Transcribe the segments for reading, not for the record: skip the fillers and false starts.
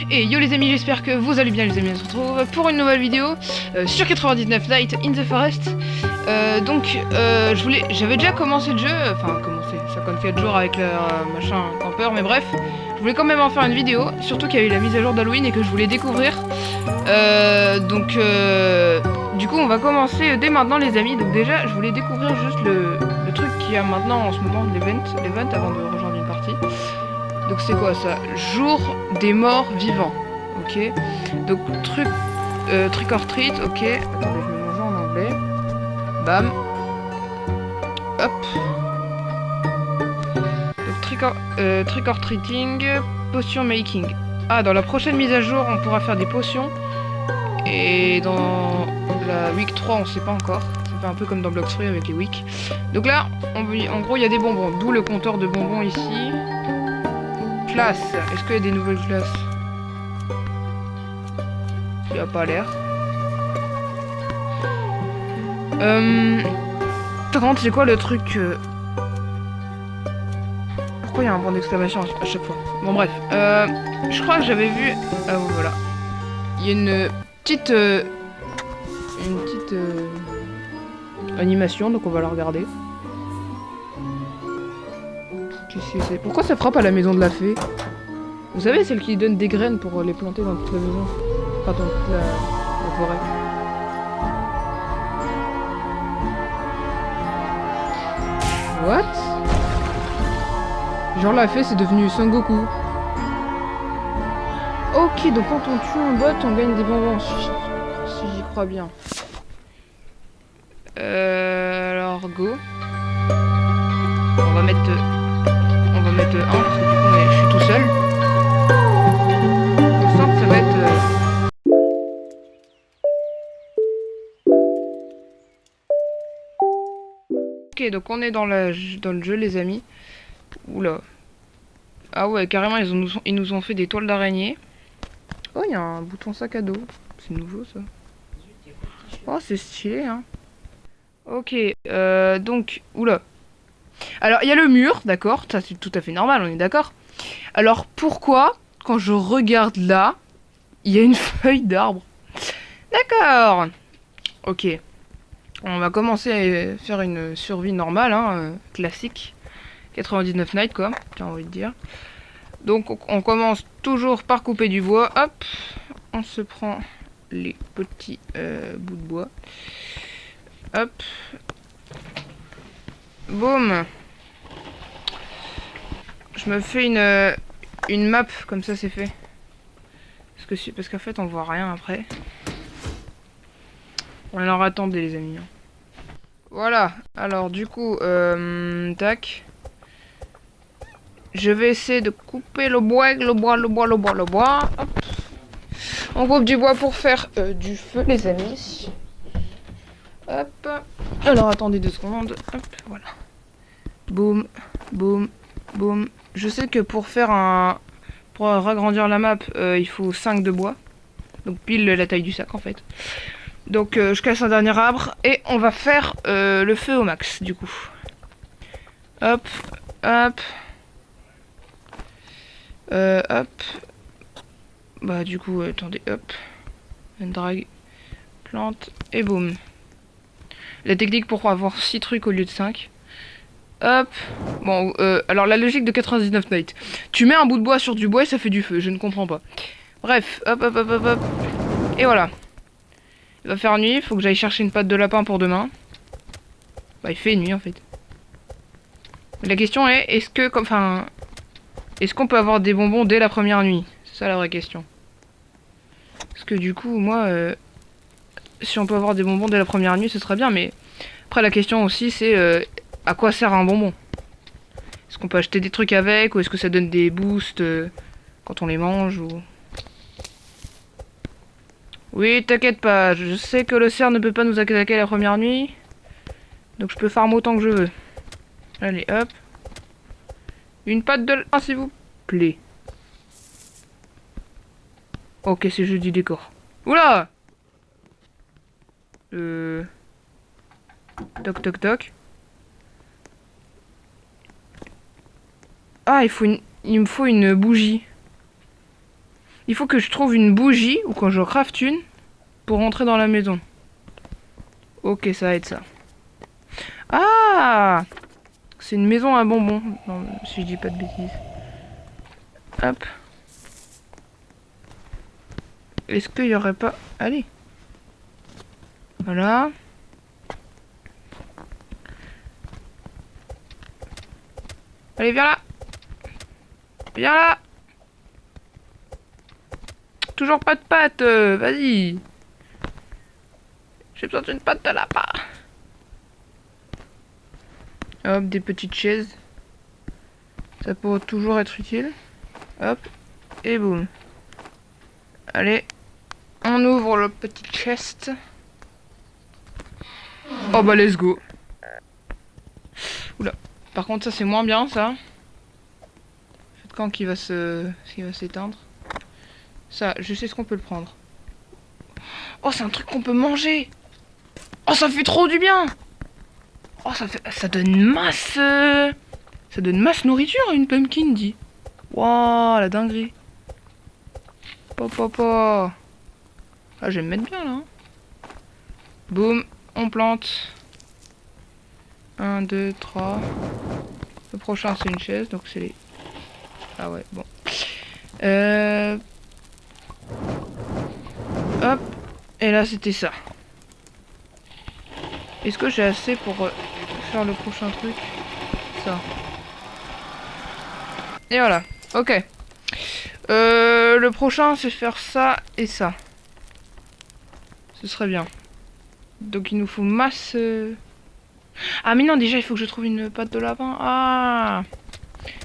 Et yo les amis, j'espère que vous allez bien les amis, on se retrouve pour une nouvelle vidéo sur 99 Night in the Forest. J'avais déjà commencé le jeu, enfin commencé, 54 jours avec le machin campeur, mais bref, je voulais quand même en faire une vidéo, surtout qu'il y a eu la mise à jour d'Halloween et que je voulais découvrir. Du coup on va commencer dès maintenant les amis. Donc déjà je voulais découvrir juste le truc qu'il y a maintenant en ce moment, l'event avant de rejoindre une partie. Donc c'est quoi ça? Jour des morts vivants. Ok. Donc trick or treat. Ok. Attendez, je mets mon jeu en anglais. Bam. Hop. Donc trick or treating, potion making. Ah, dans la prochaine mise à jour, on pourra faire des potions. Et dans la week 3, on sait pas encore. Ça fait un peu comme dans Blox Free avec les weeks. Donc là, en gros, il y a des bonbons. D'où le compteur de bonbons ici. Classe. Est-ce qu'il y a des nouvelles classes? Il n'y a pas l'air. 30, c'est quoi le truc Pourquoi il y a un point d'exclamation à chaque fois? Bon bref. Je crois que j'avais vu... Ah voilà. Il y a une petite... animation, donc on va la regarder. Qu'est-ce que c'est? Pourquoi ça frappe à la maison de la fée? Vous savez, celle qui donne des graines pour les planter dans toute la maison. Enfin, dans toute la forêt. What? Genre la fée, c'est devenu Son Goku. Ok, donc quand on tue un bot, on gagne des bonbons. Si j'y crois bien. Alors, go. On va mettre 1 parce que du coup, je suis tout seul. Ça va être... Ok, donc on est dans le jeu les amis. Oula. Ah ouais, carrément ils nous ont fait des toiles d'araignée. Oh, il y a un bouton sac à dos. C'est nouveau ça. Oh, c'est stylé hein. Ok, donc... Oula. Alors, il y a le mur, d'accord. Ça c'est tout à fait normal, on est d'accord. Alors, pourquoi, quand je regarde là, il y a une feuille d'arbre? D'accord. Ok. On va commencer à faire une survie normale, hein, classique. 99 nights, quoi, j'ai envie de dire. Donc, on commence toujours par couper du bois. Hop. On se prend les petits bouts de bois. Hop. Boum. Je me fais une map, comme ça c'est fait. Parce qu'en fait, on voit rien après. Alors attendez les amis. Voilà, alors du coup, tac. Je vais essayer de couper le bois. Hop. On coupe du bois pour faire du feu les amis. Hop. Alors attendez 2 secondes. Hop, voilà. Boum, boum, boum. Je sais que pour agrandir la map, il faut 5 de bois. Donc pile la taille du sac en fait. Donc je casse un dernier arbre et on va faire le feu au max du coup. Hop, hop. Hop. Bah du coup, attendez, hop. Un drag, plante et boum. La technique pour avoir 6 trucs au lieu de 5. Hop. Bon, alors la logique de 99 nights. Tu mets un bout de bois sur du bois et ça fait du feu, je ne comprends pas. Bref, hop, hop, hop, hop, hop. Et voilà. Il va faire nuit, il faut que j'aille chercher une patte de lapin pour demain. Bah il fait nuit en fait. La question est, est-ce qu'on peut avoir des bonbons dès la première nuit? C'est ça la vraie question. Parce que du coup, moi, si on peut avoir des bonbons dès la première nuit, ce serait bien. Mais après la question aussi c'est, à quoi sert un bonbon? Est-ce qu'on peut acheter des trucs avec? Ou est-ce que ça donne des boosts quand on les mange ou... Oui, t'inquiète pas, je sais que le cerf ne peut pas nous attaquer la première nuit. Donc je peux farm autant que je veux. Allez, hop. Une patte de lapin, s'il vous plaît. Ok, c'est juste du décor. Oula! Toc, toc, toc. Ah, il me faut une bougie. Il faut que je trouve une bougie, ou quand je craft une, pour rentrer dans la maison. Ok, ça va être ça. Ah! C'est une maison à bonbons. Non, si je dis pas de bêtises. Hop. Est-ce qu'il y aurait pas... Allez. Voilà. Allez, viens là. Viens là. Toujours pas de pâte. Vas-y. J'ai besoin d'une pâte de lapin. Hop, des petites chaises. Ça pourrait toujours être utile. Hop. Et boum. Allez. On ouvre le petit chest. Oh bah let's go. Oula. Par contre ça c'est moins bien ça. Faites quand qu'il va s'éteindre. Ça, je sais ce qu'on peut le prendre. Oh c'est un truc qu'on peut manger. Oh ça fait trop du bien. Oh ça donne masse. Ça donne masse nourriture à une pumpkin dit. Waouh la dinguerie. Papa. Ah je vais me mettre bien là. Boum, on plante. 1, 2, 3. Le prochain c'est une chaise, donc c'est les... Ah ouais, bon. Hop. Et là c'était ça. Est-ce que j'ai assez pour faire le prochain truc? Ça. Et voilà. Ok. Le prochain c'est faire ça et ça. Ce serait bien. Donc il nous faut masse... Ah mais non, déjà il faut que je trouve une patte de lapin. Ah,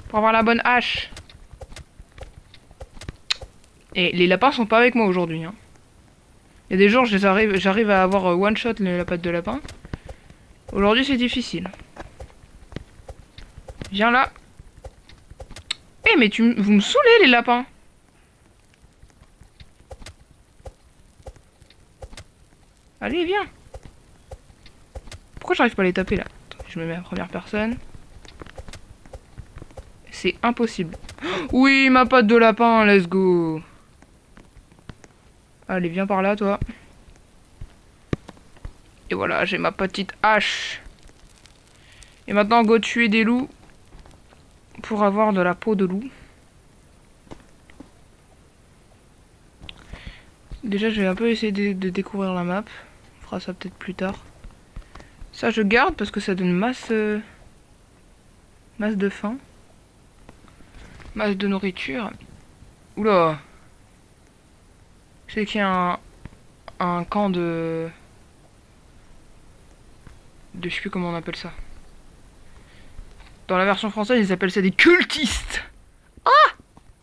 pour avoir la bonne hache. Et les lapins sont pas avec moi aujourd'hui. Hein. Il y a des jours j'arrive à avoir one shot la patte de lapin. Aujourd'hui c'est difficile. Viens là. Eh mais vous me saoulez les lapins. Allez viens. Pourquoi j'arrive pas à les taper là? Attends, je me mets à la première personne. C'est impossible. Oui, ma patte de lapin, let's go. Allez, viens par là, toi. Et voilà, j'ai ma petite hache. Et maintenant, go tuer des loups. Pour avoir de la peau de loup. Déjà, je vais un peu essayer de découvrir la map. On fera ça peut-être plus tard. Ça, je garde parce que ça donne masse... masse de faim. Masse de nourriture. Oula. C'est qu'il y a un camp de... Je sais plus comment on appelle ça. Dans la version française, ils appellent ça des cultistes. Ah!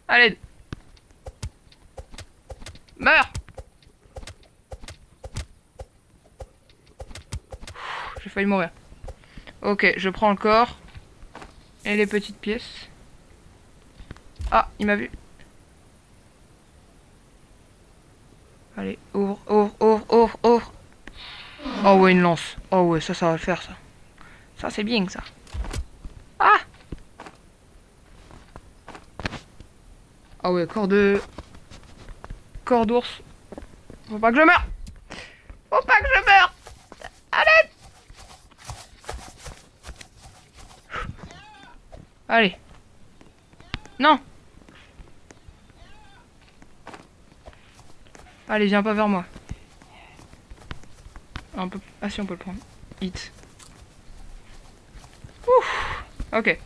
Allez. Meurs! J'ai failli mourir. Ok, je prends le corps. Et les petites pièces. Ah, il m'a vu. Allez, ouvre, ouvre, ouvre, ouvre, ouvre. Oh ouais, une lance. Oh ouais, ça va le faire, ça. Ça, c'est bien, ça. Ah! Ah ouais, corps d'ours. Faut pas que je meure. Faut pas que je meure. Allez! Allez. Non. Allez, viens pas vers moi. Un peu... Ah si, on peut le prendre. Hit. Ouf. Ok.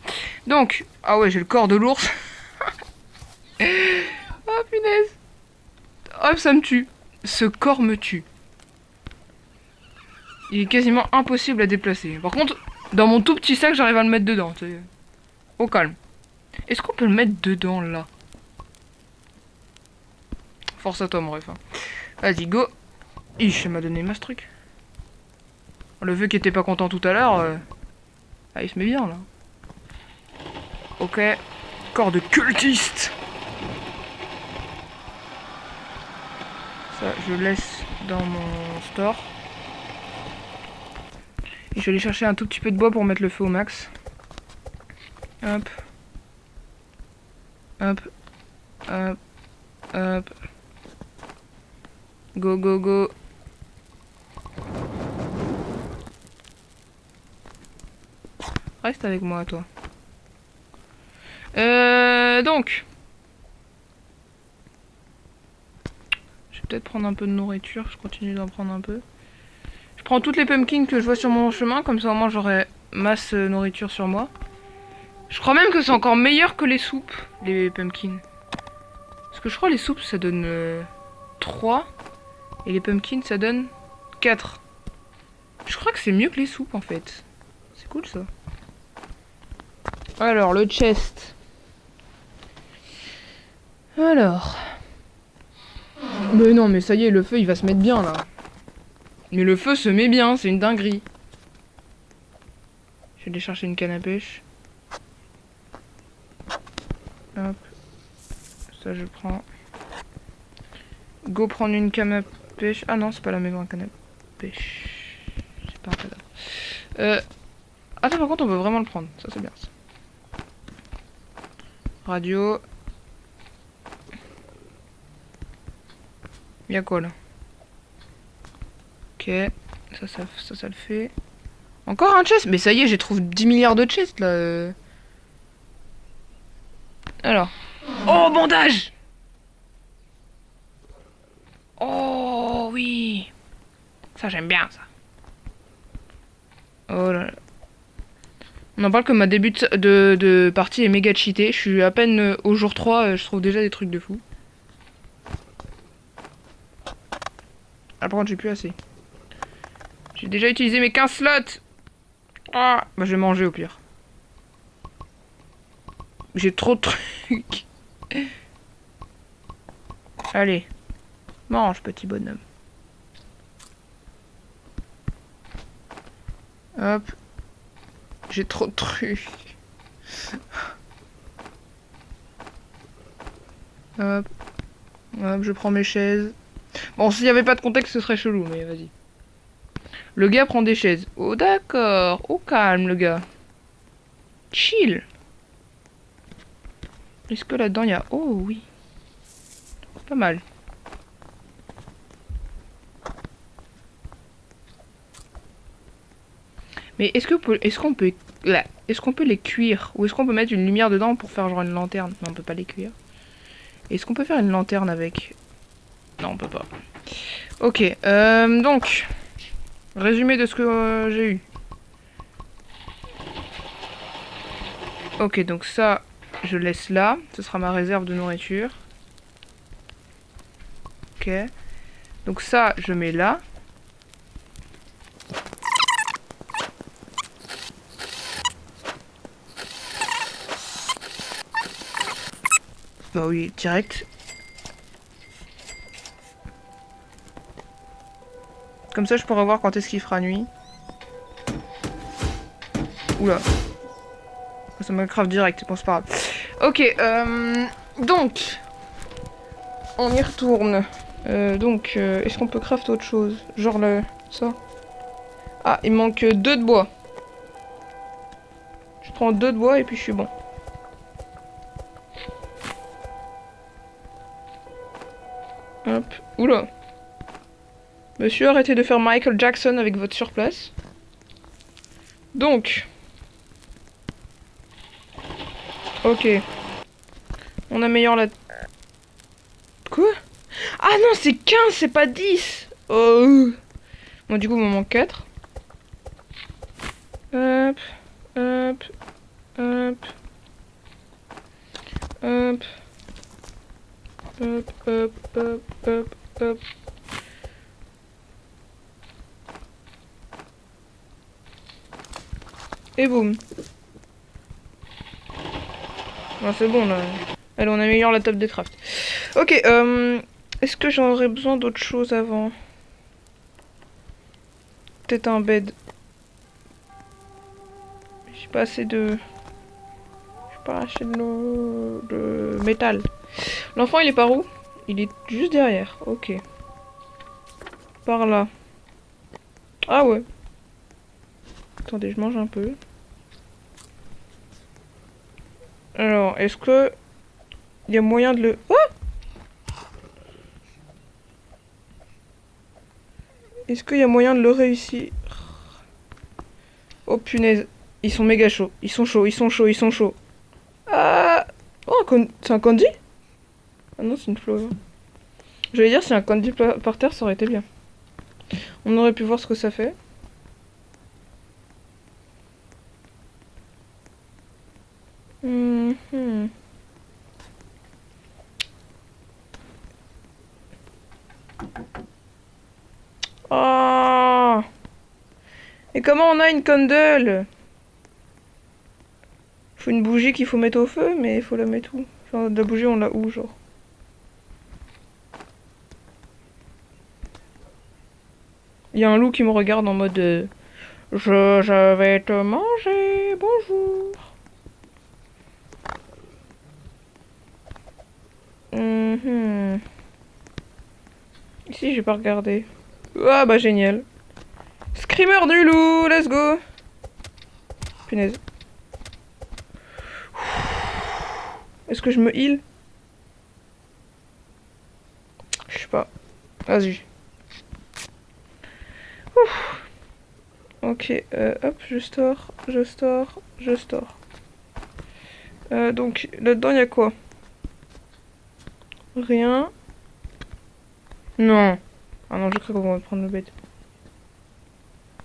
Donc, ah ouais, j'ai le corps de l'ours. Oh punaise. Hop, ça me tue. Ce corps me tue. Il est quasiment impossible à déplacer. Par contre, dans mon tout petit sac, j'arrive à le mettre dedans. Au calme. Est-ce qu'on peut le mettre dedans, là? Force à toi, mon ref. Hein. Vas-y, go. Ich, ça m'a donné masse truc. Le vieux qui était pas content tout à l'heure... Ah, il se met bien, là. Ok. Corps de cultiste. Ça, je laisse dans mon store. Et je vais aller chercher un tout petit peu de bois pour mettre le feu au max. Hop. Hop. Hop. Hop. Go, go, go. Reste avec moi, toi. Donc. Je vais peut-être prendre un peu de nourriture. Je continue d'en prendre un peu. Je prends toutes les pumpkins que je vois sur mon chemin. Comme ça, au moins, j'aurai masse nourriture sur moi. Je crois même que c'est encore meilleur que les soupes, les pumpkins. Parce que je crois les soupes, ça donne 3. Et les pumpkins, ça donne 4. Je crois que c'est mieux que les soupes, en fait. C'est cool, ça. Alors, le chest. Alors. Mais non, mais ça y est, le feu, il va se mettre bien, là. Mais le feu se met bien, c'est une dinguerie. Je vais aller chercher une canne à pêche. Hop. Ça, je prends. Go prendre une canne à pêche. Ah non, c'est pas la même canne à pêche. C'est pas un cadavre. Attends, par contre, on peut vraiment le prendre. Ça, c'est bien, ça. Radio. Y'a quoi, là? Ok. Ça le fait. Encore un chest? Mais ça y est, j'ai trouvé 10 milliards de chests, là. Alors. Oh, bandage! Oh, oui! Ça, j'aime bien, ça. Oh là là. On en parle comme ma début de partie est méga cheaté. Je suis à peine au jour 3, je trouve déjà des trucs de fou. Ah, par contre, j'ai plus assez. J'ai déjà utilisé mes 15 slots. Ah, bah je vais manger au pire. J'ai trop de trucs. Allez. Mange, petit bonhomme. Hop. J'ai trop de trucs. Hop. Hop, je prends mes chaises. Bon, s'il n'y avait pas de contexte, ce serait chelou, mais vas-y. Le gars prend des chaises. Oh, d'accord. Au calme, le gars. Chill. Est-ce que là-dedans, il y a... Oh, oui. Pas mal. Mais est-ce qu'on peut les cuire? Ou est-ce qu'on peut mettre une lumière dedans pour faire genre une lanterne? Non, on peut pas les cuire. Est-ce qu'on peut faire une lanterne avec? Non, on peut pas. Ok, donc... Résumé de ce que j'ai eu. Ok, donc ça, je laisse là. Ce sera ma réserve de nourriture. Ok. Donc ça, je mets là. Bah oui, direct. Comme ça, je pourrai voir quand est-ce qu'il fera nuit. Oula. Ça me crave direct, bon, c'est pas grave. Ok, donc... On y retourne. Est-ce qu'on peut craft autre chose? Genre ça. Ah, il manque 2 de bois. Je prends 2 de bois et puis je suis bon. Hop. Oula. Monsieur, arrêtez de faire Michael Jackson avec votre surplace. Donc. Ok. On améliore la... Quoi? Ah non, c'est 15, c'est pas 10. Oh. Bon, du coup, il me manque 4. Hop. Hop. Hop. Hop. Hop, hop, hop, hop, hop. Et boum. Non, c'est bon, là. Allez, on améliore la table des crafts. Ok, est-ce que j'aurais besoin d'autre chose avant? Peut-être un bed. J'ai pas assez de... J'ai pas assez de métal. L'enfant, il est par où? Il est juste derrière. Ok. Par là. Ah ouais. Attendez, je mange un peu. Alors, est-ce que... Il y a moyen de le... Oh! Est-ce qu'il y a moyen de le réussir? Oh punaise. Ils sont méga chauds. Ils sont chauds, ils sont chauds, ils sont chauds. Ah. Oh, c'est un candy? Ah non, c'est une fleur. J'allais dire, si un candy par terre, ça aurait été bien. On aurait pu voir ce que ça fait. Oh. Et comment on a une candle? Faut une bougie qu'il faut mettre au feu, mais il faut la mettre où? Enfin, de la bougie, on l'a où, genre? Il y a un loup qui me regarde en mode je vais te manger, bonjour. Ici, j'ai pas regardé. Ah bah génial. Screamer du loup, let's go. Punaise. Est-ce que je me heal? Je sais pas. Vas-y. Ok, hop, je store. Donc, là-dedans, il y a quoi? Rien. Non. Ah non, je crois qu'on va prendre le bête.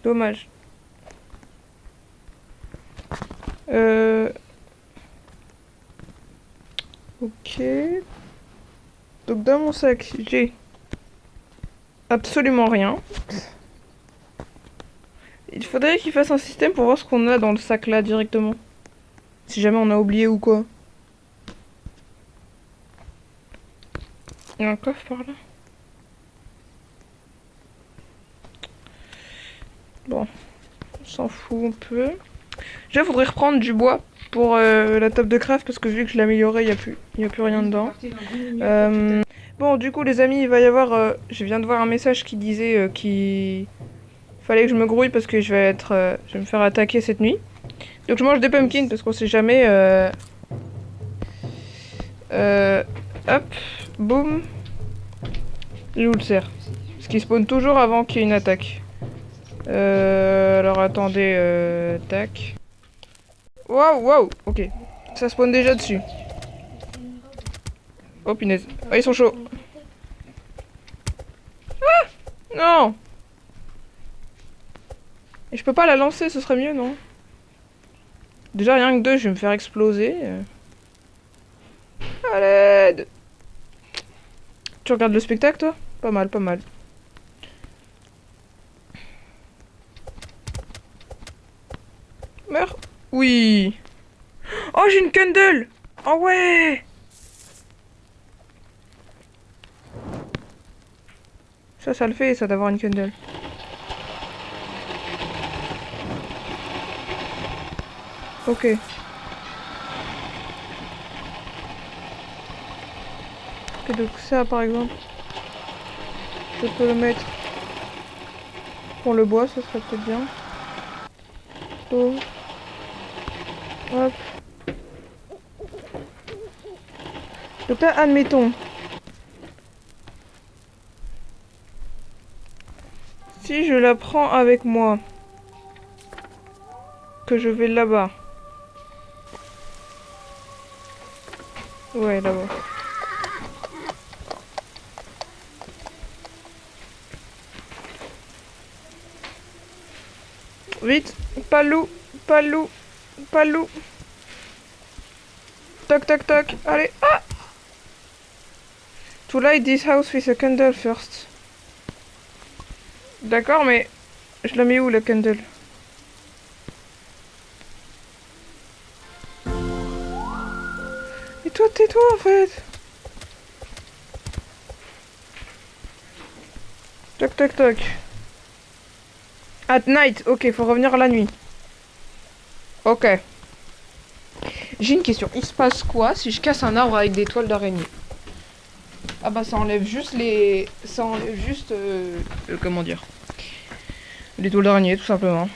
Dommage. Ok. Donc, dans mon sac, j'ai absolument rien. Il faudrait qu'il fasse un système pour voir ce qu'on a dans le sac là directement. Si jamais on a oublié ou quoi. Il y a un coffre par là. Bon, on s'en fout un peu. Déjà, faudrait reprendre du bois pour la table de craft parce que vu que je l'ai améliorée, il y a plus rien dedans. Bon, du coup, les amis, il va y avoir. Je viens de voir un message qui disait qu'il fallait que je me grouille parce que je vais me faire attaquer cette nuit. Donc, je mange des pumpkins parce qu'on sait jamais. Hop, boum. Il est où le cerf? Parce qu'il spawn toujours avant qu'il y ait une attaque. Alors attendez, tac. Waouh, ok. Ça spawn déjà dessus. Oh punaise. Oh, ils sont chauds. Ah non. Et je peux pas la lancer, ce serait mieux, non? Déjà, rien que deux, je vais me faire exploser. À l'aide. Tu regardes le spectacle, toi? Pas mal, pas mal. Meurs. Oui. Oh, j'ai une candle. Oh ouais. Ça le fait, ça, d'avoir une candle. Ok. Ok, donc ça, par exemple, je peux le mettre pour le bois, ça serait peut-être bien. Oh. Hop. Donc là, admettons. Si je la prends avec moi, que je vais là-bas. Ouais, là-bas. Vite, pas loup, pas loup, pas loup. Toc, toc, toc, allez, ah! To light this house with a candle first. D'accord, mais je la mets où la candle? Et toi, tais-toi en fait. Toc, toc, toc. At night, ok, faut revenir la nuit. Ok. J'ai une question. Il se passe quoi si je casse un arbre avec des toiles d'araignée? Ah bah ça enlève juste les... Ça enlève juste... comment dire? Les toiles d'araignée, tout simplement.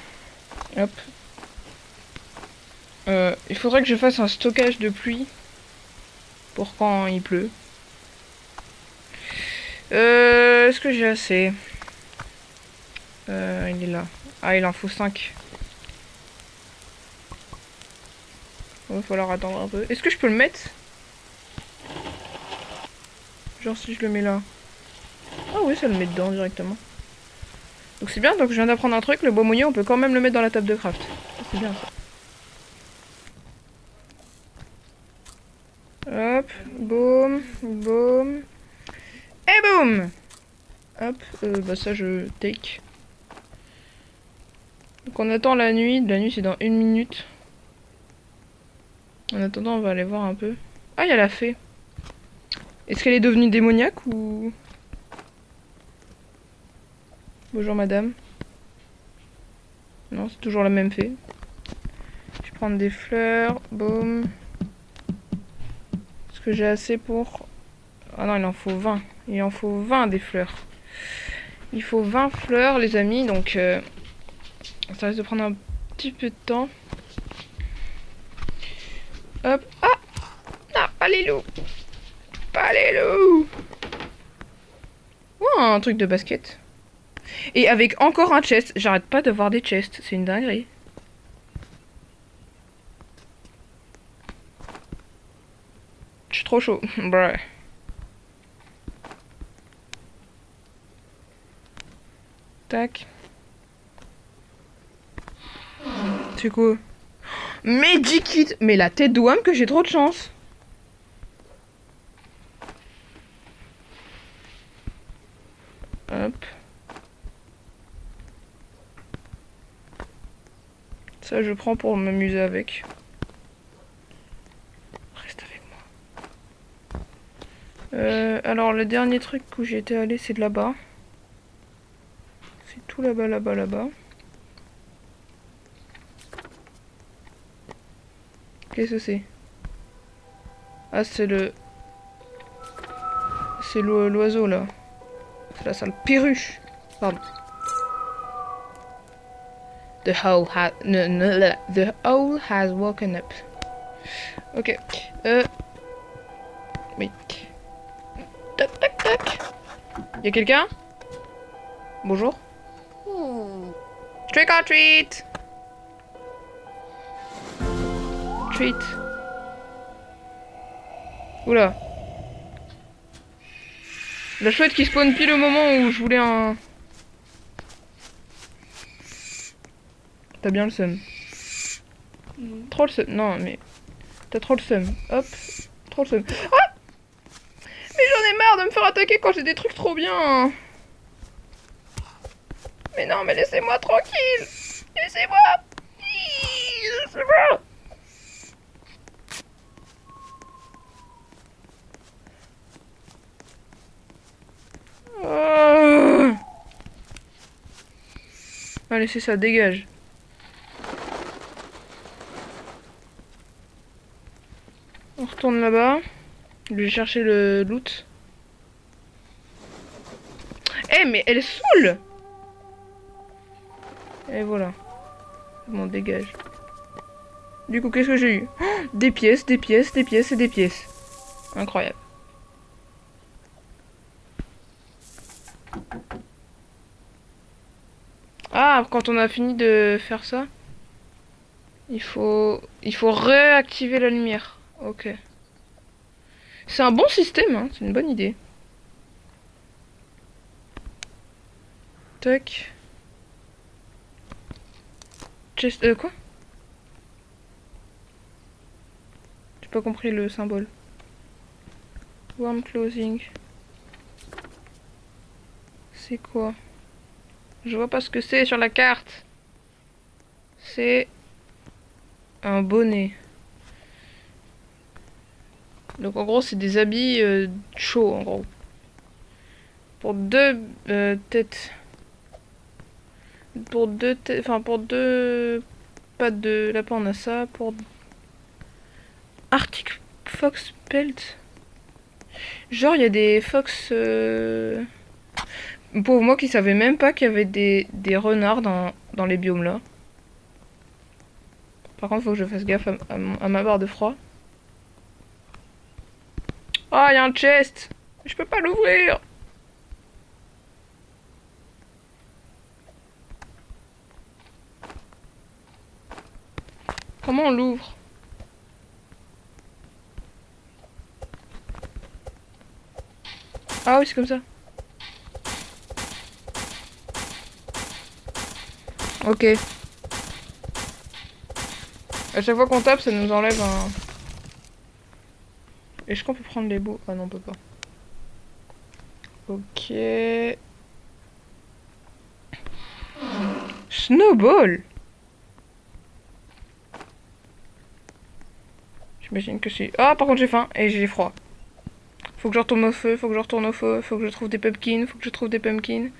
Hop. Il faudrait que je fasse un stockage de pluie. Pour quand il pleut. Est-ce que j'ai assez? Il est là. Ah, il en faut 5. Il va falloir attendre un peu. Est-ce que je peux le mettre? Genre si je le mets là. Ah oui, ça le met dedans directement. Donc c'est bien, donc je viens d'apprendre un truc, le bois mouillé, on peut quand même le mettre dans la table de craft. C'est bien ça. Hop, boum, boum. Et boum. Hop, bah ça je take. Donc on attend la nuit c'est dans 1 minute. En attendant, on va aller voir un peu. Ah, il y a la fée. Est-ce qu'elle est devenue démoniaque ou... Bonjour madame. Non, c'est toujours la même fée. Je vais prendre des fleurs, boum. Est-ce que j'ai assez pour... Ah non, il en faut 20. Il en faut 20 des fleurs. Il faut 20 fleurs, les amis, donc... ça risque de prendre un petit peu de temps. Hop. Ah! Non, pas les loups! Pas les loups! Oh, un truc de basket. Et avec encore un chest. J'arrête pas d'avoir des chests. C'est une dinguerie. Je suis trop chaud. Bref. Tac. C'est quoi? Medikit! Mais la tête d'Ouam que j'ai trop de chance. Hop. Ça, je prends pour m'amuser avec. Reste avec moi. Alors, le dernier truc où j'étais allé, c'est de là-bas. C'est tout là-bas, là-bas, là-bas. Qu'est-ce que c'est? Ah, c'est le... C'est l'oiseau, là. C'est la sale perruche. Pardon. The owl has woken up. Ok. Oui. Tac, tac, tac. Y'a quelqu'un? Bonjour. Trick or treat. Treat. Oula. La chouette qui spawn pile au moment où je voulais un... T'as bien le seum. Trop le seum. Non, mais... T'as trop le seum. Hop. Trop le seum. Ah! Mais j'en ai marre de me faire attaquer quand j'ai des trucs trop bien. Mais non, mais laissez-moi tranquille. Laissez-moi. Laissez-moi. Allez, c'est ça, dégage. On retourne là-bas. Je vais chercher le loot. Eh, mais elle saoule! Et voilà. Bon, dégage. Du coup, qu'est-ce que j'ai eu? Oh, des pièces, des pièces, des pièces et des pièces. Incroyable. Ah, quand on a fini de faire ça, il faut réactiver la lumière. Ok. C'est un bon système, hein. C'est une bonne idée. Tac. Chest... quoi? J'ai pas compris le symbole. Warm closing. C'est quoi? Je vois pas ce que c'est sur la carte. C'est un bonnet. Donc en gros c'est des habits chauds en gros. Pour deux têtes. Pour deux têtes. Enfin pour deux pattes de lapin on a ça. Pour Arctic Fox Pelt. Genre il y a des fox... Pour moi qui savais même pas qu'il y avait des renards dans les biomes là. Par contre faut que je fasse gaffe à ma barre de froid. Ah, il y a un chest. Je peux pas l'ouvrir. on l'ouvre? Ah oui, c'est comme ça. Ok. À chaque fois qu'on tape, ça nous enlève un... Est-ce qu'on peut prendre les bouts? Ah non, on peut pas. Ok. Snowball! J'imagine que c'est... Ah, par contre, j'ai faim et j'ai froid. Faut que je retourne au feu, faut que je retourne au feu, faut que je trouve des pumpkins, faut que je trouve des pumpkins.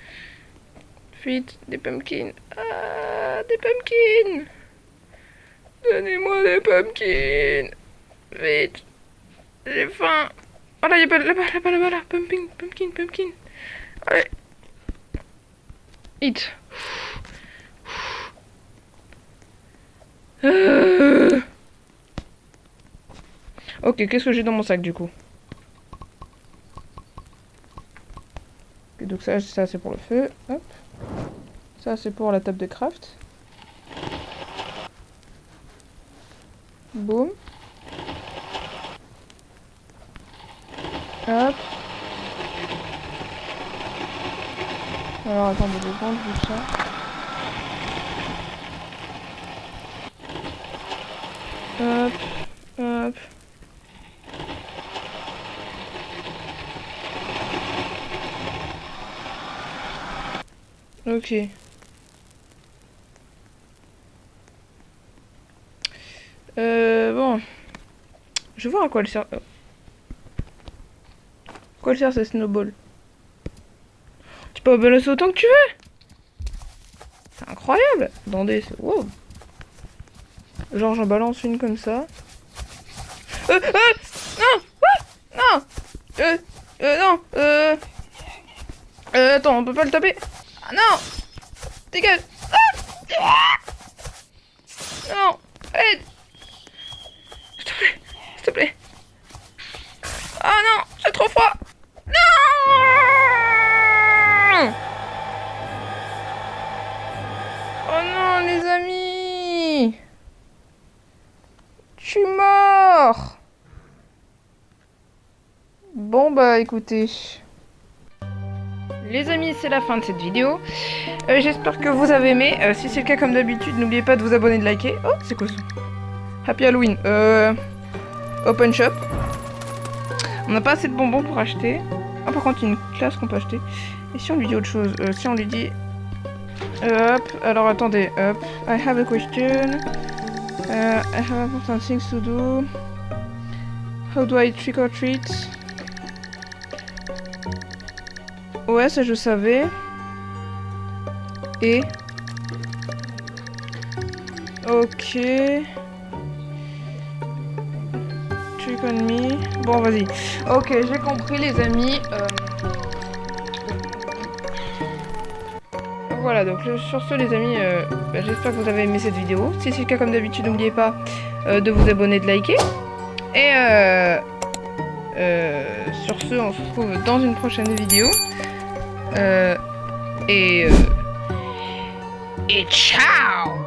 Vite, des pumpkins. Ah, des pumpkins! Donnez-moi des pumpkins! Vite! J'ai faim! Oh là, là-bas, là! Pumpkin, pumpkin, pumpkin! Allez! Hit! Ok, qu'est-ce que j'ai dans mon sac du coup? Donc ça c'est pour le feu. Hop. Ça c'est pour la table de craft. Boum. Hop. Alors attendez deux secondes, juste ça. Hop. Hop. Ok. Bon. Je vais voir à quoi elle sert. À quoi elle sert ce snowball? Tu peux balancer autant que tu veux? C'est incroyable! Attendez, c'est... Wow! Genre j'en balance une comme ça. Non! Non! Non! Attends, on peut pas le taper? Ah non! Dégage! Ah! Non! Aide! S'il te plaît! S'il te plaît! Ah non! J'ai trop froid! Non! Oh non, les amis! Je suis mort! Bon bah écoutez... Les amis, c'est la fin de cette vidéo. J'espère que vous avez aimé. Si c'est le cas, comme d'habitude, n'oubliez pas de vous abonner, de liker. Oh, c'est quoi ça? Happy Halloween. Open Shop. On n'a pas assez de bonbons pour acheter. Ah, par contre, il y a une classe qu'on peut acheter. Et si on lui dit autre chose? Si on lui dit... hop, alors attendez. Hop. I have a question. I have important things to do. How do I trick or treat? Ouais, ça je savais. Et... Ok. Trick on me. Bon, vas-y. Ok, j'ai compris, les amis. Voilà, donc sur ce, les amis, j'espère que vous avez aimé cette vidéo. Si c'est le cas, comme d'habitude, n'oubliez pas de vous abonner, de liker. Et sur ce, on se retrouve dans une prochaine vidéo. Et ciao!